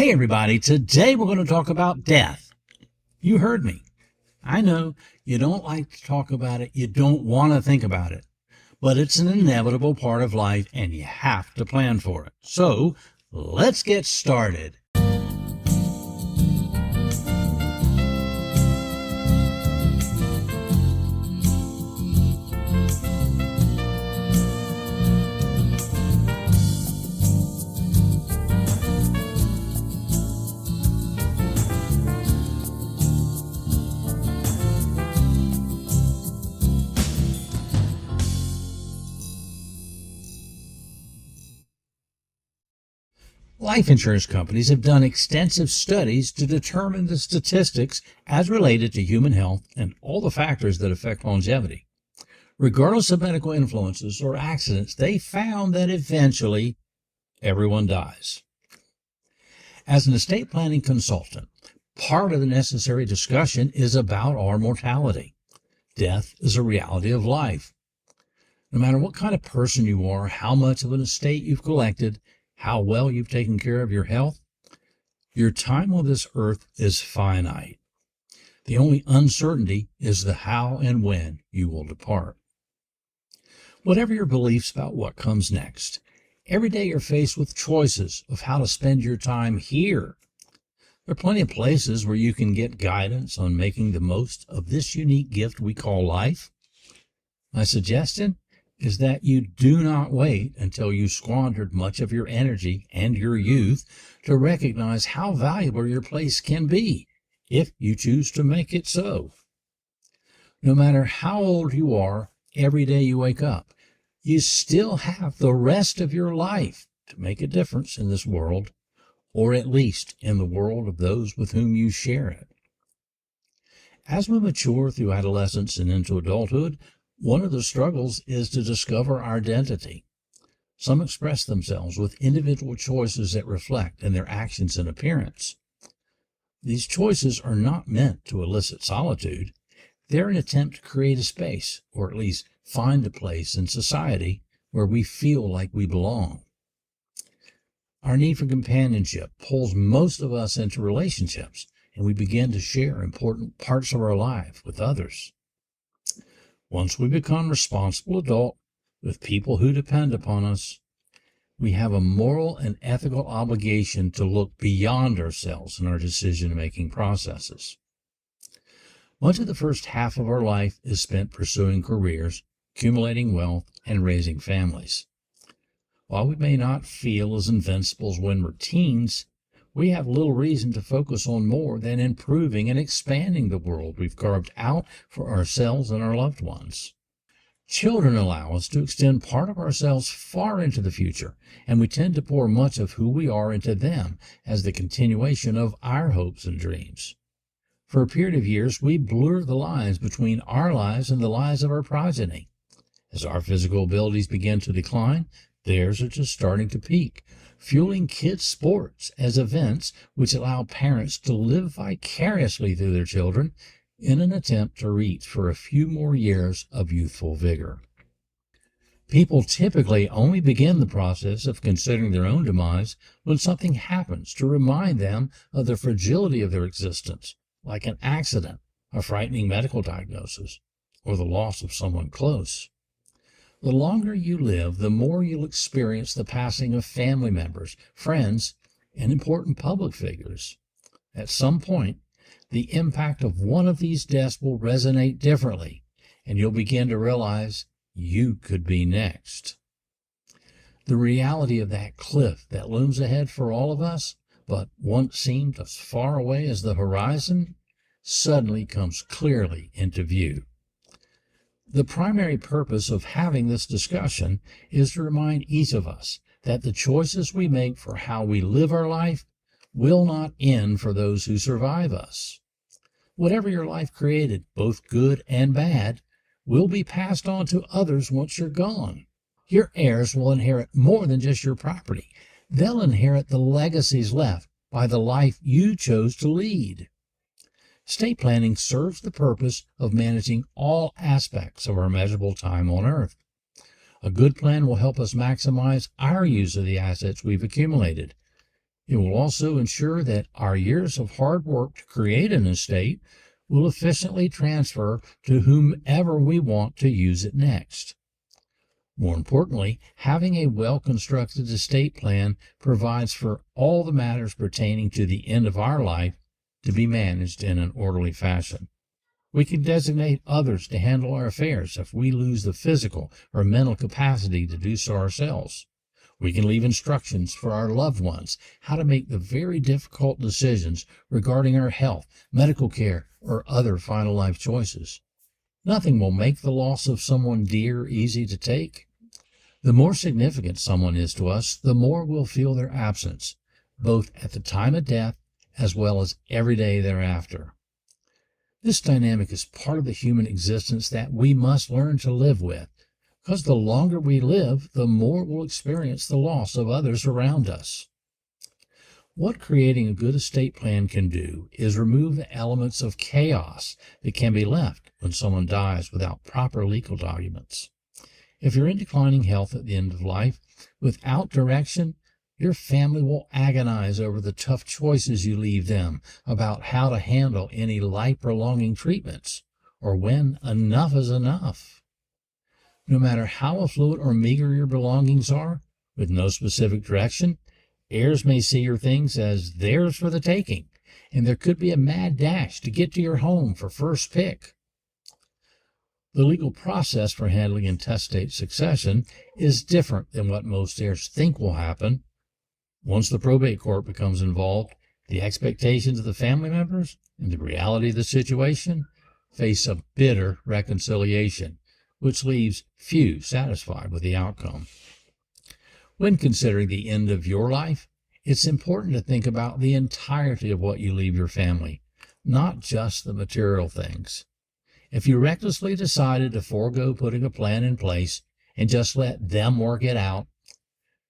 Hey everybody, today we're going to talk about death. You heard me. I know you don't like to talk about it, you don't want to think about it, but it's an inevitable part of life and you have to plan for it. So let's get started. Life insurance companies have done extensive studies to determine the statistics as related to human health and all the factors that affect longevity. Regardless of medical influences or accidents, they found that eventually everyone dies. As an estate planning consultant, part of the necessary discussion is about our mortality. Death is a reality of life. No matter what kind of person you are, how much of an estate you've collected, how well you've taken care of your health, your time on this earth is finite. The only uncertainty is the how and when you will depart. Whatever your beliefs about what comes next, every day you're faced with choices of how to spend your time here. There are plenty of places where you can get guidance on making the most of this unique gift we call life. My suggestion is that you do not wait until you squandered much of your energy and your youth to recognize how valuable your place can be if you choose to make it so. No matter how old you are, every day you wake up, you still have the rest of your life to make a difference in this world, or at least in the world of those with whom you share it. As we mature through adolescence and into adulthood, one of the struggles is to discover our identity. Some express themselves with individual choices that reflect in their actions and appearance. These choices are not meant to elicit solitude. They're an attempt to create a space, or at least find a place in society where we feel like we belong. Our need for companionship pulls most of us into relationships, and we begin to share important parts of our life with others. Once we become responsible adults with people who depend upon us, we have a moral and ethical obligation to look beyond ourselves in our decision-making processes. Much of the first half of our life is spent pursuing careers, accumulating wealth, and raising families. While we may not feel as invincible as when we're teens, we have little reason to focus on more than improving and expanding the world we've carved out for ourselves and our loved ones. Children allow us to extend part of ourselves far into the future, and we tend to pour much of who we are into them as the continuation of our hopes and dreams. For a period of years, we blur the lines between our lives and the lives of our progeny. As our physical abilities begin to decline, theirs are just starting to peak, fueling kids' sports as events which allow parents to live vicariously through their children in an attempt to reach for a few more years of youthful vigor. People typically only begin the process of considering their own demise when something happens to remind them of the fragility of their existence, like an accident, a frightening medical diagnosis, or the loss of someone close. The longer you live, the more you'll experience the passing of family members, friends, and important public figures. At some point, the impact of one of these deaths will resonate differently, and you'll begin to realize you could be next. The reality of that cliff that looms ahead for all of us, but once seemed as far away as the horizon, suddenly comes clearly into view. The primary purpose of having this discussion is to remind each of us that the choices we make for how we live our life will not end for those who survive us. Whatever your life created, both good and bad, will be passed on to others once you're gone. Your heirs will inherit more than just your property. They'll inherit the legacies left by the life you chose to lead. Estate planning serves the purpose of managing all aspects of our measurable time on Earth. A good plan will help us maximize our use of the assets we've accumulated. It will also ensure that our years of hard work to create an estate will efficiently transfer to whomever we want to use it next. More importantly, having a well-constructed estate plan provides for all the matters pertaining to the end of our life to be managed in an orderly fashion. We can designate others to handle our affairs if we lose the physical or mental capacity to do so ourselves. We can leave instructions for our loved ones how to make the very difficult decisions regarding our health, medical care, or other final life choices. Nothing will make the loss of someone dear easy to take. The more significant someone is to us, the more we'll feel their absence, both at the time of death as well as every day thereafter. This dynamic is part of the human existence that we must learn to live with, because the longer we live, the more we'll experience the loss of others around us. What creating a good estate plan can do is remove the elements of chaos that can be left when someone dies without proper legal documents. If you're in declining health at the end of life, without direction, your family will agonize over the tough choices you leave them about how to handle any life-prolonging treatments, or when enough is enough. No matter how affluent or meager your belongings are, with no specific direction, heirs may see your things as theirs for the taking, and there could be a mad dash to get to your home for first pick. The legal process for handling intestate succession is different than what most heirs think will happen. Once the probate court becomes involved, the expectations of the family members and the reality of the situation face a bitter reconciliation, which leaves few satisfied with the outcome. When considering the end of your life, it's important to think about the entirety of what you leave your family, not just the material things. If you recklessly decided to forego putting a plan in place and just let them work it out,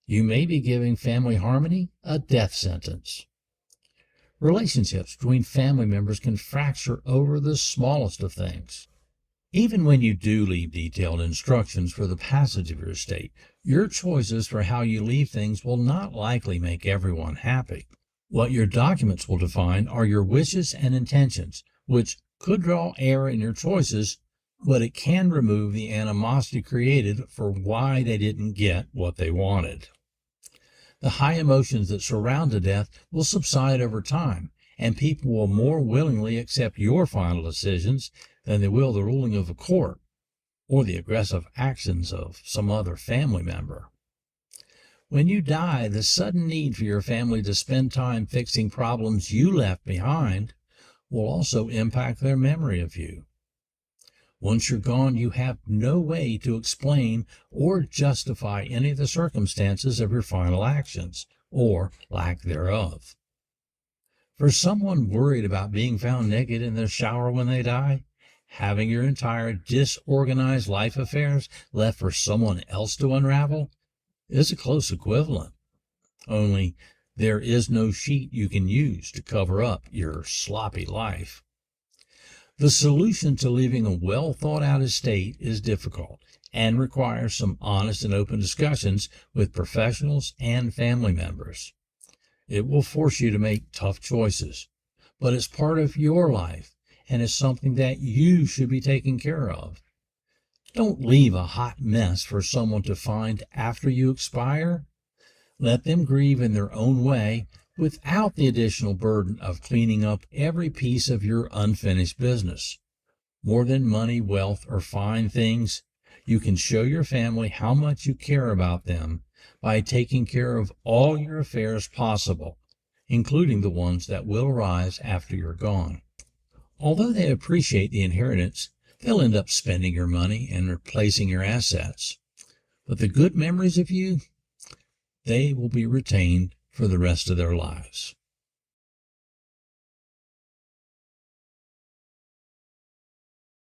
you may be giving family harmony a death sentence. Relationships between family members can fracture over the smallest of things. Even when you do leave detailed instructions for the passage of your estate, your choices for how you leave things will not likely make everyone happy. What your documents will define are your wishes and intentions, which could draw error in your choices, but it can remove the animosity created for why they didn't get what they wanted. The high emotions that surround a death will subside over time, and people will more willingly accept your final decisions than they will the ruling of a court or the aggressive actions of some other family member. When you die, the sudden need for your family to spend time fixing problems you left behind will also impact their memory of you. Once you're gone, you have no way to explain or justify any of the circumstances of your final actions, or lack thereof. For someone worried about being found naked in the shower when they die, having your entire disorganized life affairs left for someone else to unravel is a close equivalent. Only there is no sheet you can use to cover up your sloppy life. The solution to leaving a well-thought-out estate is difficult and requires some honest and open discussions with professionals and family members. It will force you to make tough choices, but it's part of your life and is something that you should be taking care of. Don't leave a hot mess for someone to find after you expire. Let them grieve in their own way without the additional burden of cleaning up every piece of your unfinished business. More than money, wealth, or fine things, you can show your family how much you care about them by taking care of all your affairs possible, including the ones that will arise after you're gone. Although they appreciate the inheritance, they'll end up spending your money and replacing your assets. But the good memories of you, they will be retained for the rest of their lives.